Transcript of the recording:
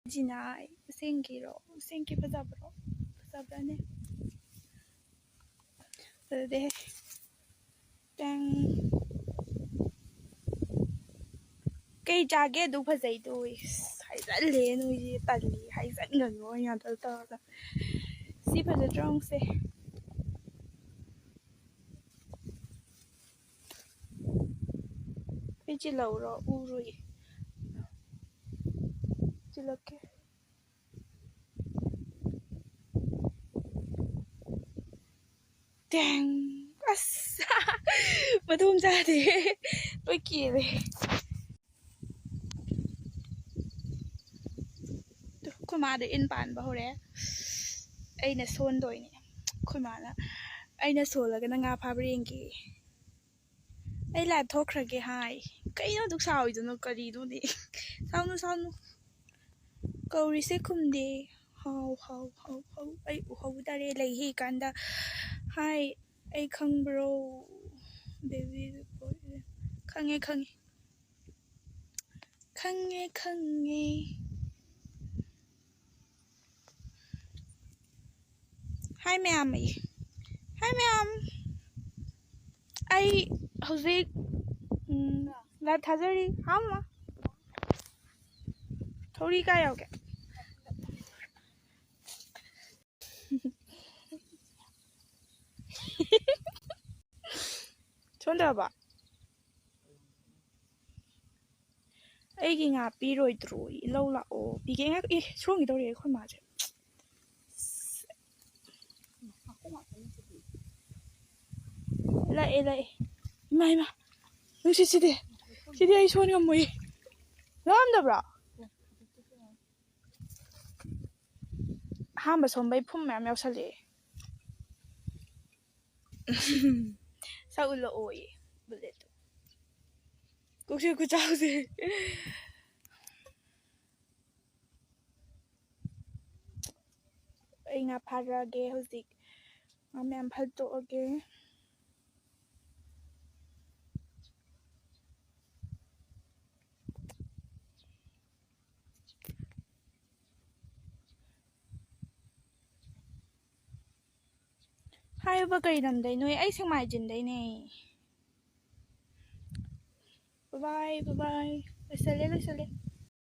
Jinai, Singiro, Sinki Pazabro, Pazabrane. The dang Kay Jagge do Pazado is Lane with Tali, Highland going on the dog. See for the drunk say. Vigiloro, Uri. Chiloke. Dang, as Madum Daddy, Wiki. Kumada in Ban Bahore. Aina son doing Kumana. Aina sola gonna pabringi. I lad talk raggy high. Kaino do sow, you know, Kari do the sound. Go resecum de. How, I how dare lay he kanda. Hi, I kung bro. Baby boy. Kange. Hi, ma'am. Hi, ma'am. I Jose Lad Hazari. Hama. Tori Kayoke. Chondaba. Egging up, Biroi drew, Lola or beginning a strong Dory Comaja. Mama, Lucy City. City is one of me. Lambda. Hambas home by Pum Mam Sally. Saula Oi, bullet. Cook you could house it. In a para gay hosic. A man palto again. Hi, Bagaridan, they know I see my gin day. Bye bye. Let's sell it.